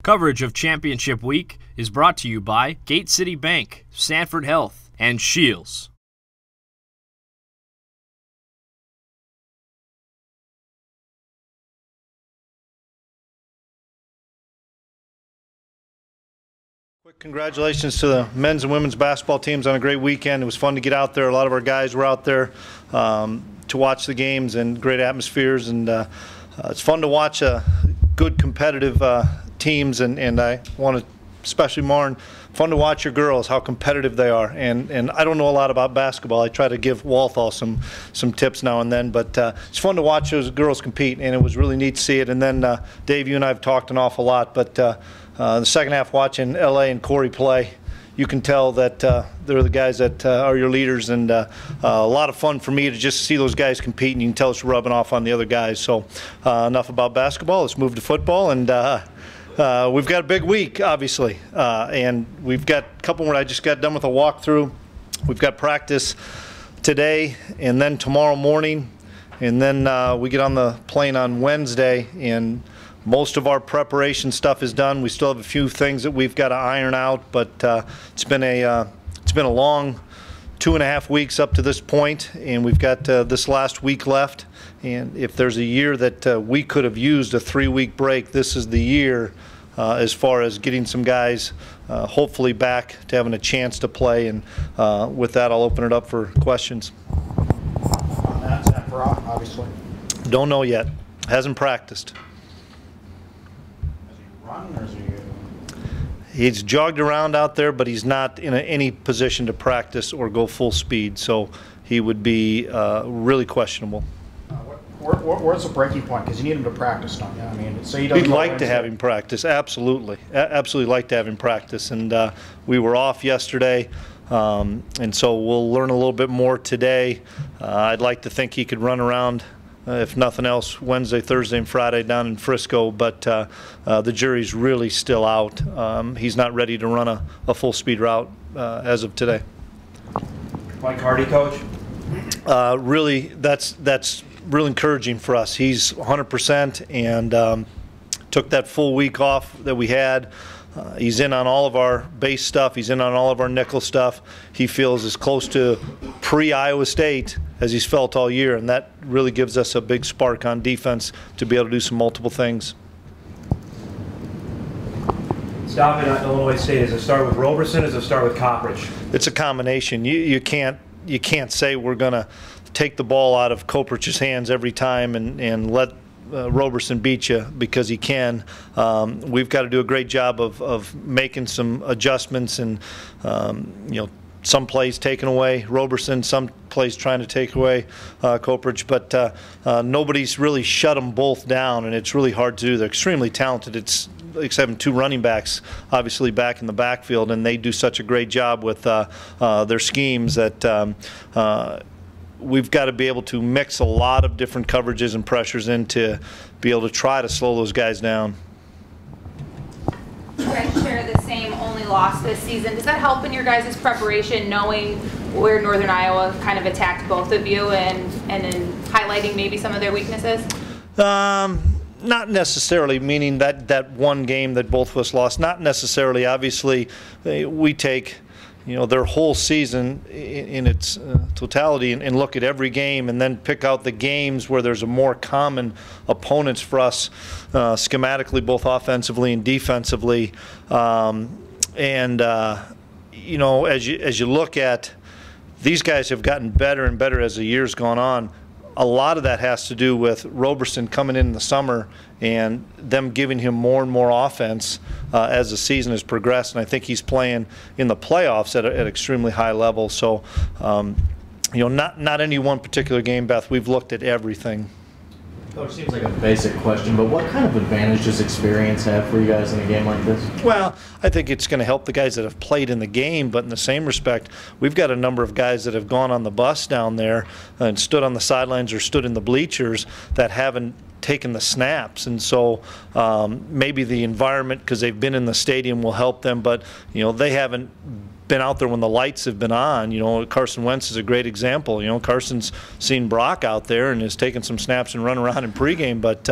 Coverage of Championship Week is brought to you by Gate City Bank, Sanford Health, and Shields. Quick congratulations to the men's and women's basketball teams on a great weekend. It was fun to get out there. A lot of our guys were out there to watch the games, and great atmospheres, and it's fun to watch good competitive teams, and I want to, especially Marn, fun to watch your girls, how competitive they are. And I don't know a lot about basketball. I try to give Walthall some tips now and then, but it's fun to watch those girls compete, and it was really neat to see it. And then Dave, you and I have talked an awful lot, but the second half watching LA and Corey play, you can tell that they're the guys that are your leaders, and a lot of fun for me to just see those guys compete, and you can tell it's rubbing off on the other guys. So enough about basketball. Let's move to football, and we've got a big week, obviously, and we've got a couple where I just got done with a walkthrough. We've got practice today and then tomorrow morning, and then we get on the plane on Wednesday, and most of our preparation stuff is done. We still have a few things that we've got to iron out, but it's been a long 2.5 weeks up to this point, and we've got this last week left. And if there's a year that we could have used a 3-week break, this is the year as far as getting some guys hopefully back to having a chance to play. And with that, I'll open it up for questions. On that, Zach Brock, obviously. Don't know yet. Hasn't practiced. Or is he He's jogged around out there, but he's not in any position to practice or go full speed, so he would be really questionable. Where's the breaking point? Because you need him to practice, don't you? I mean, so he doesn't. We'd like to have him practice, absolutely. Absolutely like to have him practice, and we were off yesterday, and so we'll learn a little bit more today. I'd like to think he could run around, if nothing else, Wednesday, Thursday, and Friday down in Frisco, but the jury's really still out. He's not ready to run a full-speed route as of today. Mike Hardy, coach? Really, that's real encouraging for us. He's 100% and took that full week off that we had. He's in on all of our base stuff. He's in on all of our nickel stuff. He feels as close to pre-Iowa State as he's felt all year, and that really gives us a big spark on defense to be able to do some multiple things. Stopping at Illinois State, does it start with Roberson or does it start with Coppridge? It's a combination. You can't say we're going to take the ball out of Coppridge's hands every time and let Roberson beat you, because he can. We've got to do a great job of making some adjustments, and some plays taken away Roberson, some plays trying to take away Coppridge, but nobody's really shut them both down, and it's really hard to do. They're extremely talented. It's like having two running backs obviously back in the backfield, and they do such a great job with their schemes that we've got to be able to mix a lot of different coverages and pressures in to be able to try to slow those guys down. You guys share the same only loss this season. Does that help in your guys' preparation, knowing where Northern Iowa kind of attacked both of you and then highlighting maybe some of their weaknesses? Not necessarily, meaning that one game that both of us lost. Not necessarily. Obviously, we take their whole season in its totality and look at every game, and then pick out the games where there's a more common opponents for us schematically, both offensively and defensively. As you look at, these guys have gotten better and better as the year's gone on. A lot of that has to do with Roberson coming in the summer and them giving him more and more offense as the season has progressed. And I think he's playing in the playoffs at an extremely high level. So, not any one particular game, Beth. We've looked at everything. Coach, seems like a basic question, but what kind of advantage does experience have for you guys in a game like this? Well, I think it's going to help the guys that have played in the game, but in the same respect, we've got a number of guys that have gone on the bus down there and stood on the sidelines or stood in the bleachers that haven't taken the snaps, and so maybe the environment, because they've been in the stadium, will help them, but they haven't been out there when the lights have been on. Carson Wentz is a great example. Carson's seen Brock out there and has taken some snaps and run around in pregame, but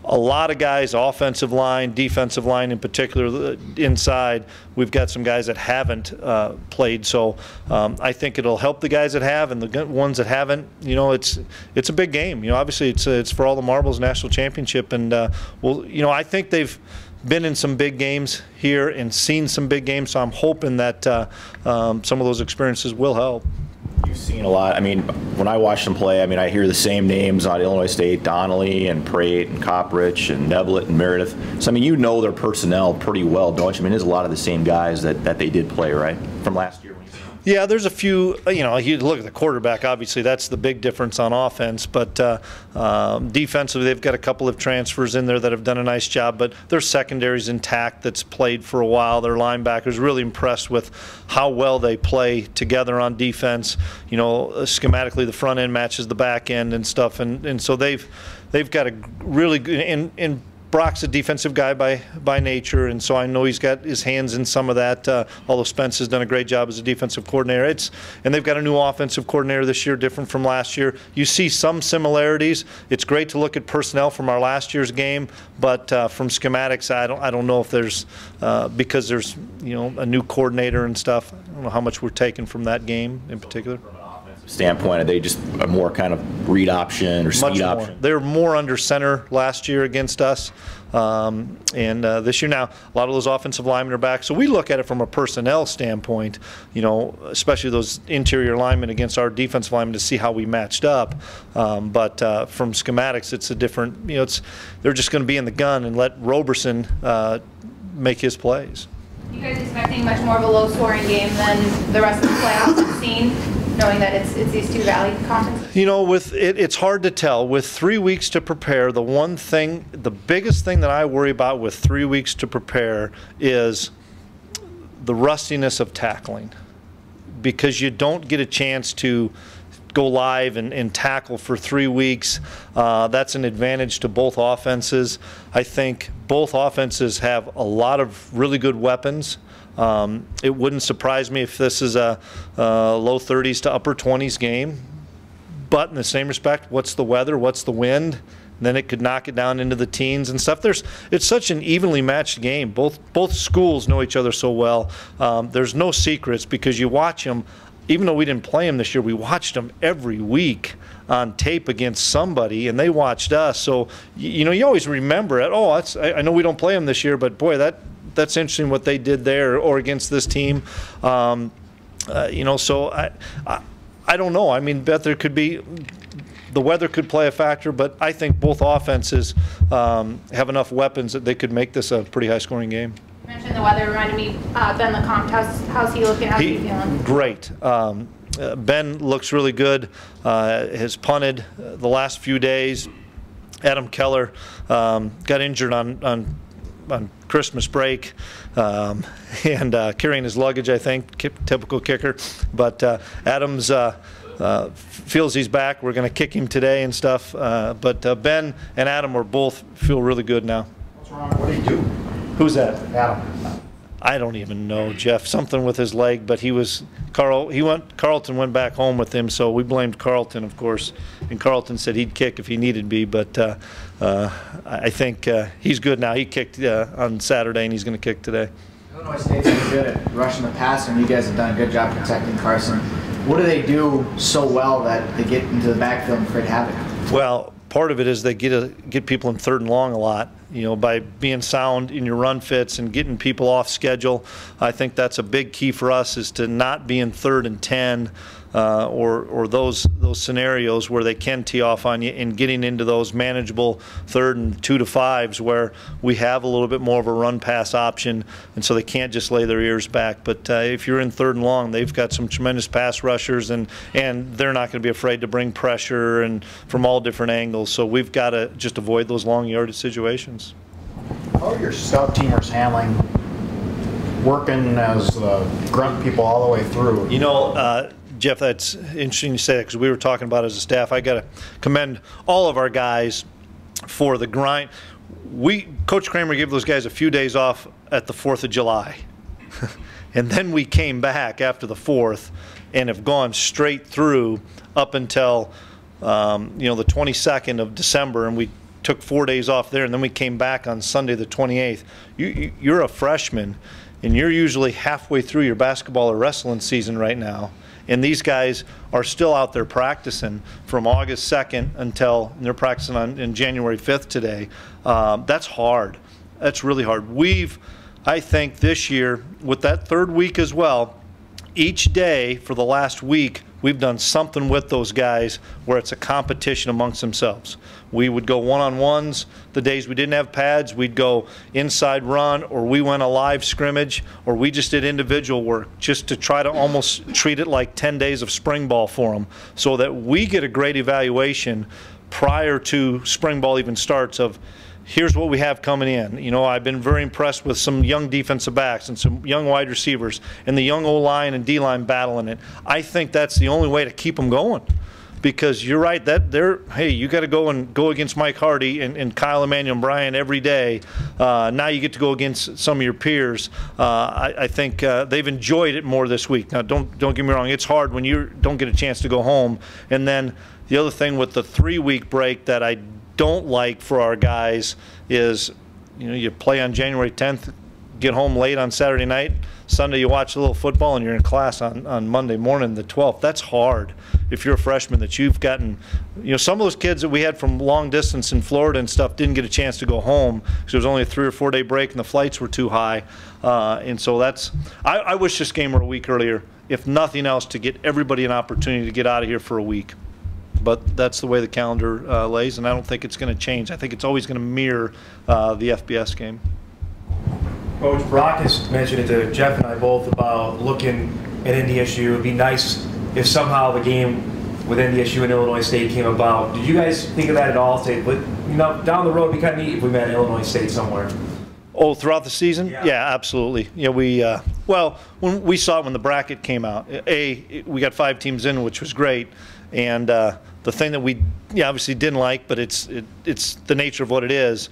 a lot of guys, offensive line, defensive line in particular, inside. We've got some guys that haven't played, so I think it'll help the guys that have, and the ones that haven't. You know, it's a big game. You know, obviously it's for all the marbles, national championship, and you know, I think they've been in some big games here and seen some big games, so I'm hoping that some of those experiences will help. You've seen a lot. I mean, when I watch them play, I mean, I hear the same names on Illinois State: Donnelly and Prate and Koprich and Neblett and Meredith. So, I mean, you know their personnel pretty well, don't you? I mean, there's a lot of the same guys that they did play, right, from last year. Yeah, there's a few, you know, you look at the quarterback, obviously that's the big difference on offense, but defensively they've got a couple of transfers in there that have done a nice job, but their secondary's intact that's played for a while. Their linebackers, really impressed with how well they play together on defense. You know, schematically the front end matches the back end and stuff, and so they've got a really good, and Brock's a defensive guy by nature, and so I know he's got his hands in some of that, although Spence has done a great job as a defensive coordinator. And they've got a new offensive coordinator this year, different from last year. You see some similarities. It's great to look at personnel from our last year's game, but from schematics, I don't know if there's, because there's, you know, a new coordinator and stuff, I don't know how much we're taking from that game in particular. Standpoint, are they just a more kind of read option or speed option? They were more under center last year against us, and this year now a lot of those offensive linemen are back. So we look at it from a personnel standpoint, you know, especially those interior linemen against our defensive linemen to see how we matched up. But from schematics, it's a different, you know, they're just going to be in the gun and let Roberson make his plays. You guys expecting much more of a low-scoring game than the rest of the playoffs have seen, knowing that it's these two Valley conferences? You know, with it's hard to tell. With 3 weeks to prepare, the biggest thing that I worry about with 3 weeks to prepare is the rustiness of tackling, because you don't get a chance to go live and tackle for 3 weeks. That's an advantage to both offenses. I think both offenses have a lot of really good weapons. It wouldn't surprise me if this is a low 30s to upper 20s game. But in the same respect, what's the weather? What's the wind? And then it could knock it down into the teens and stuff. It's such an evenly matched game. Both schools know each other so well. There's no secrets, because you watch them. Even though we didn't play them this year, we watched them every week on tape against somebody, and they watched us. So, you know, you always remember it. Oh, I know we don't play them this year, but boy, that's interesting what they did there or against this team. You know, so I don't know. I mean, bet there could be, the weather could play a factor, but I think both offenses have enough weapons that they could make this a pretty high-scoring game. You mentioned the weather. Reminded me, Ben LeCompte. How's he looking? How's he feeling? Great. Ben looks really good. Has punted the last few days. Adam Keller got injured on Christmas break and carrying his luggage, I think, typical kicker. But Adams feels he's back. We're going to kick him today and stuff. But Ben and Adam are both feel really good now. What's wrong? What do you do? Who's that? Adam. I don't even know, Jeff. Something with his leg, but Carlton went back home with him, so we blamed Carlton, of course. And Carlton said he'd kick if he needed be, but I think he's good now. He kicked on Saturday, and he's going to kick today. Illinois State's been good at rushing the passer, and you guys have done a good job protecting Carson. What do they do so well that they get into the backfield and create havoc? Well, part of it is they get people in 3rd and long a lot. You know, by being sound in your run fits and getting people off schedule. I think that's a big key for us, is to not be in 3rd and 10 or those scenarios where they can tee off on you, and getting into those manageable 3rd and 2 to 5s where we have a little bit more of a run pass option, and so they can't just lay their ears back. But if you're in 3rd and long, they've got some tremendous pass rushers, and they're not going to be afraid to bring pressure and from all different angles. So we've got to just avoid those long yardage situations. How are your scout teamers handling working as grunt people all the way through? You know, Jeff, that's interesting you say that, because we were talking about it as a staff. I got to commend all of our guys for the grind. Coach Kramer gave those guys a few days off at the 4th of July. And then we came back after the 4th and have gone straight through up until, you know, the 22nd of December. And we took 4 days off there, and then we came back on Sunday the 28th. You're a freshman, and you're usually halfway through your basketball or wrestling season right now. And these guys are still out there practicing from August 2nd until they're practicing in January 5th today. That's hard. That's really hard. I think this year, with that third week as well, each day for the last week, we've done something with those guys where it's a competition amongst themselves. We would go one-on-ones the days we didn't have pads. We'd go inside run, or we went a live scrimmage, or we just did individual work just to try to almost treat it like 10 days of spring ball for them, so that we get a great evaluation prior to spring ball even starts of, here's what we have coming in. You know, I've been very impressed with some young defensive backs and some young wide receivers and the young O-line and D-line battling it. I think that's the only way to keep them going, because you're right, hey, you got to go against Mike Hardy and Kyle Emmanuel and Brian every day. Now you get to go against some of your peers. I think they've enjoyed it more this week. Now, don't get me wrong, it's hard when you don't get a chance to go home. And then the other thing with the 3-week break that I don't like for our guys is, you know, you play on January 10th, get home late on Saturday night, Sunday you watch a little football, and you're in class on Monday morning the 12th. That's hard if you're a freshman, that you've gotten, you know, some of those kids that we had from long distance in Florida and stuff didn't get a chance to go home because there was only a 3 or 4 day break and the flights were too high. And so I wish this game were a week earlier, if nothing else, to get everybody an opportunity to get out of here for a week. But that's the way the calendar lays, and I don't think it's going to change. I think it's always going to mirror the FBS game. Coach, Brock has mentioned it to Jeff and I both about looking at NDSU. It would be nice if somehow the game with NDSU and Illinois State came about. Did you guys think of that at all? Say, but you know, down the road, it'd be kind of neat if we met Illinois State somewhere. Oh, throughout the season? Yeah, absolutely. You know, well, when we saw it when the bracket came out, we got 5 teams in, which was great. And the thing that we obviously didn't like, but it's the nature of what it is,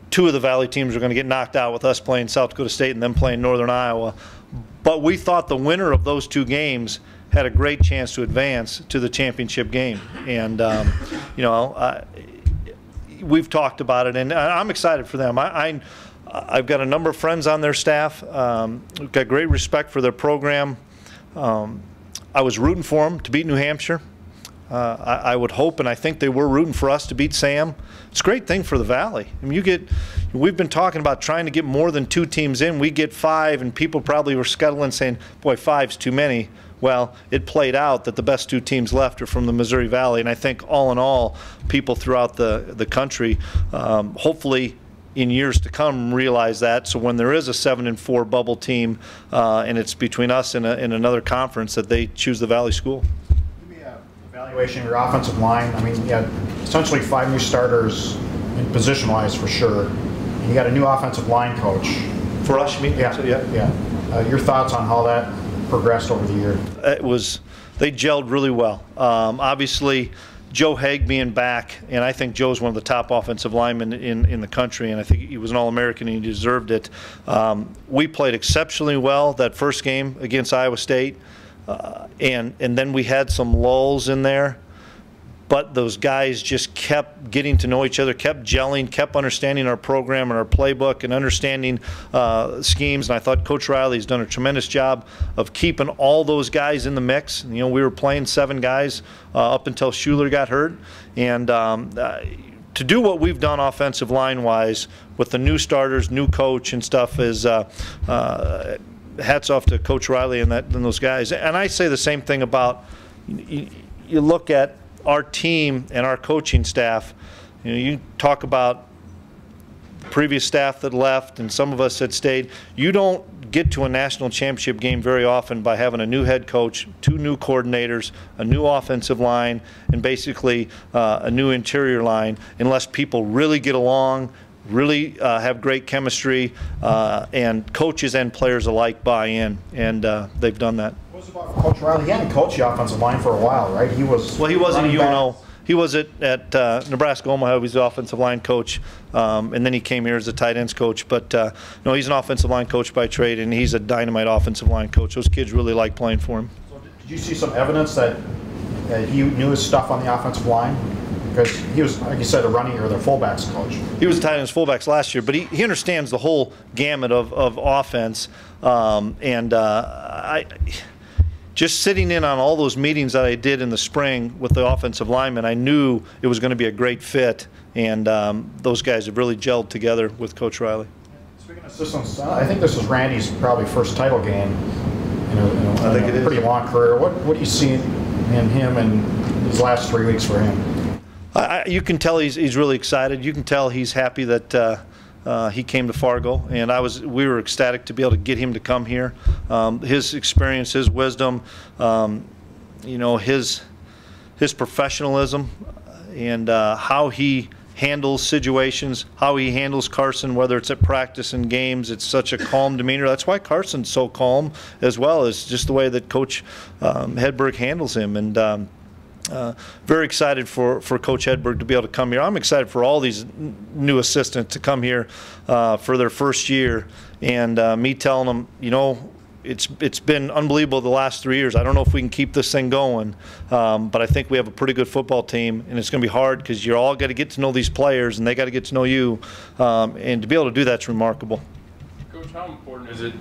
2 of the Valley teams are going to get knocked out with us playing South Dakota State and them playing Northern Iowa. But we thought the winner of those 2 games had a great chance to advance to the championship game. And, you know, we've talked about it, and I'm excited for them. I've got a number of friends on their staff. We've got great respect for their program. I was rooting for them to beat New Hampshire. I would hope, and I think they were rooting for us to beat Sam. It's a great thing for the Valley. I mean, we've been talking about trying to get more than 2 teams in. We get 5, and people probably were scuttling saying, boy, 5's too many. Well, it played out that the best 2 teams left are from the Missouri Valley, and I think all in all, people throughout the country, hopefully in years to come, realize that. So when there is a 7-4 bubble team, and it's between us and another conference, that they choose the Valley school. Evaluation of your offensive line. I mean, you had essentially 5 new starters in position-wise for sure. And you got a new offensive line coach. For us, you mean? Yeah. Your thoughts on how that progressed over the year? They gelled really well. Obviously, Joe Haig being back, and I think Joe's one of the top offensive linemen in the country, and I think he was an All-American and he deserved it. We played exceptionally well that first game against Iowa State. And then we had some lulls in there, but those guys just kept getting to know each other, kept gelling, kept understanding our program and our playbook and understanding schemes. And I thought Coach Riley's done a tremendous job of keeping all those guys in the mix. You know, we were playing 7 guys up until Schuler got hurt. And to do what we've done offensive line-wise with the new starters, new coach and stuff is hats off to Coach Riley and those guys. And I say the same thing about, you look at our team and our coaching staff. You know, you talk about previous staff that left and some of us that stayed. You don't get to a national championship game very often by having a new head coach, 2 new coordinators, a new offensive line, and basically a new interior line, unless people really get along, really have great chemistry, and coaches and players alike buy in, and they've done that. What was it about Coach Riley? He hadn't coached the offensive line for a while, right? He was. Well, he wasn't at UNO. He was at Nebraska Omaha. He was the offensive line coach, and then he came here as a tight ends coach. But no, he's an offensive line coach by trade, and he's a dynamite offensive line coach. Those kids really like playing for him. So did you see some evidence that he knew his stuff on the offensive line? Because he was, like you said, a running or the fullbacks coach. He was tight ends fullbacks last year, but he understands the whole gamut of offense. Just sitting in on all those meetings that I did in the spring with the offensive linemen, I knew it was going to be a great fit, and those guys have really gelled together with Coach Riley. Speaking of systems, I think this is Randy's probably first title game. I think it is. Pretty long career. What do you see in him and these last 3 weeks for him? You can tell he's really excited. You can tell he's happy that he came to Fargo, and we were ecstatic to be able to get him to come here. His experience, his wisdom, his professionalism, and how he handles situations, how he handles Carson, whether it's at practice and games. It's such a calm demeanor. That's why Carson's so calm as well, as just the way that Coach Hedberg handles him. And very excited for Coach Hedberg to be able to come here. I'm excited for all these new assistants to come here for their first year, and me telling them, it's been unbelievable the last 3 years. I don't know if we can keep this thing going, but I think we have a pretty good football team, and it's going to be hard because you're all got to get to know these players, and they got to get to know you, and to be able to do that's remarkable. Coach, how important is it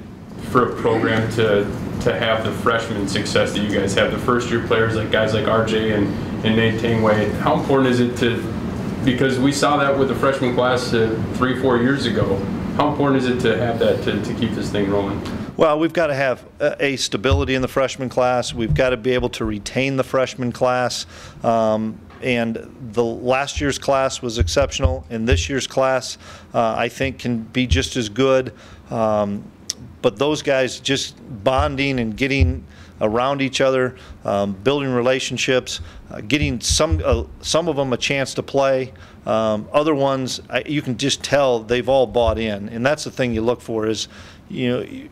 for a program to have the freshman success that you guys have, the first-year players like guys like RJ and Nate Tangway? How important is it because we saw that with the freshman class 3-4 years ago, how important is it to have that to keep this thing rolling? Well, we've got to have a stability in the freshman class. We've got to be able to retain the freshman class. And the last year's class was exceptional, and this year's class I think can be just as good. But those guys just bonding and getting around each other, building relationships, getting some of them a chance to play. Other ones, you can just tell they've all bought in, and that's the thing you look for is,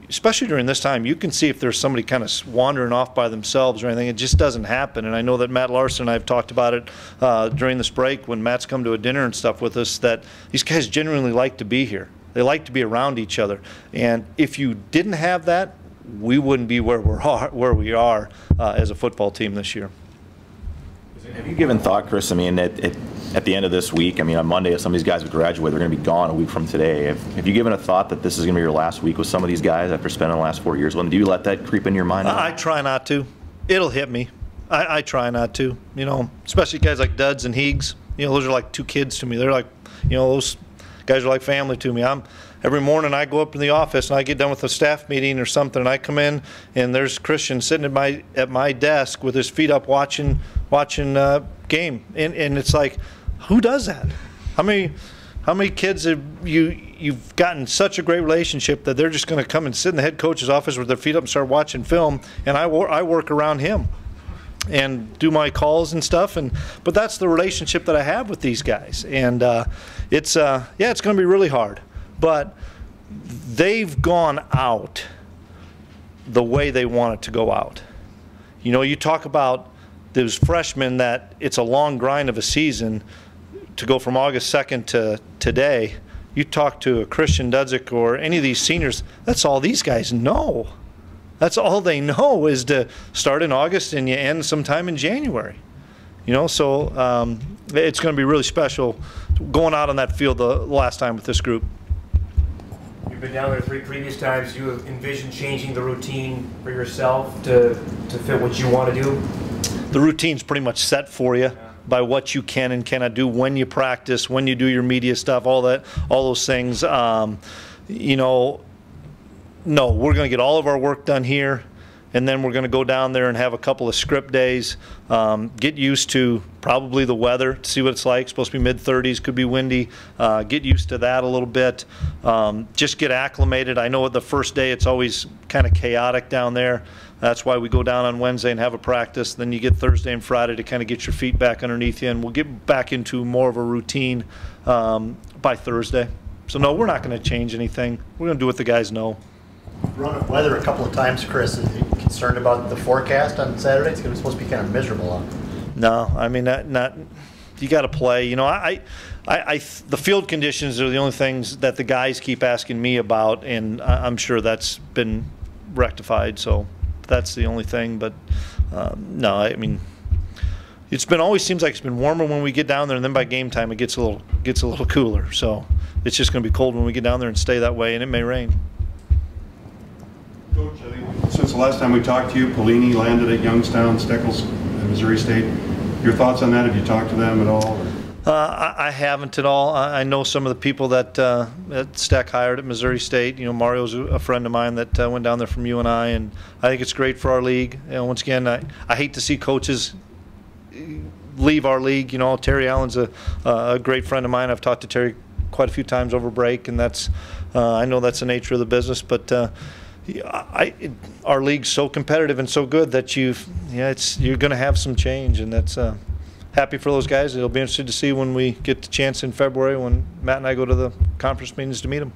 especially during this time, you can see if there's somebody kind of wandering off by themselves or anything. It just doesn't happen. And I know that Matt Larson and I have talked about it during this break when Matt's come to a dinner and stuff with us, that these guys genuinely like to be here. They like to be around each other. And if you didn't have that, we wouldn't be where we are as a football team this year. Have you given thought, Chris? I mean, at the end of this week, I mean, on Monday, if some of these guys would graduate, they're going to be gone a week from today. Have you given a thought that this is going to be your last week with some of these guys after spending the last 4 years with them? Do you let that creep in your mind? I try not to. It'll hit me. I try not to. Especially guys like Duds and Heegs. Those are like two kids to me. They're like, those guys are like family to me. Every morning I go up in the office and I get done with a staff meeting or something, and I come in and there's Christian sitting at my desk with his feet up watching game, and it's like, who does that? How many kids have you've gotten such a great relationship that they're just going to come and sit in the head coach's office with their feet up and start watching film, and I work around him and do my calls and stuff, but that's the relationship that I have with these guys, and it's going to be really hard, but they've gone out the way they want it to go out. You talk about those freshmen that it's a long grind of a season to go from August 2nd to today. You talk to a Christian Dudzik or any of these seniors, that's all these guys know. That's all they know is to start in August and you end sometime in January. So it's going to be really special going out on that field the last time with this group. You've been down there 3 previous times. You have envisioned changing the routine for yourself to fit what you want to do? The routine's pretty much set for you by what you can and cannot do, when you practice, when you do your media stuff, all those things. No, we're going to get all of our work done here, and then we're going to go down there and have a couple of script days, get used to probably the weather, see what it's like. It's supposed to be mid-30s, could be windy. Get used to that a little bit. Just get acclimated. I know the first day it's always kind of chaotic down there. That's why we go down on Wednesday and have a practice. Then you get Thursday and Friday to kind of get your feet back underneath you, and we'll get back into more of a routine by Thursday. So, no, we're not going to change anything. We're going to do what the guys know. Run of weather a couple of times, Chris. Are you concerned about the forecast on Saturday? It's supposed to be kind of miserable out. No, I mean, not you got to play. The field conditions are the only things that the guys keep asking me about, and I'm sure that's been rectified. So that's the only thing. But no, I mean, it's been always seems like it's been warmer when we get down there, and then by game time it gets a little cooler. So it's just going to be cold when we get down there and stay that way, and it may rain. Coach, I think since the last time we talked to you, Pelini landed at Youngstown, Steckles at Missouri State. Your thoughts on that? Have you talked to them at all? I haven't at all. I know some of the people that Steck hired at Missouri State. You know, Mario's a friend of mine that went down there from UNI, and I think it's great for our league. You know, once again, I hate to see coaches leave our league. You know, Terry Allen's a great friend of mine. I've talked to Terry quite a few times over break, and that's I know that's the nature of the business. But our league's so competitive and so good that you're going to have some change, and that's happy for those guys. It'll be interesting to see when we get the chance in February when Matt and I go to the conference meetings to meet them.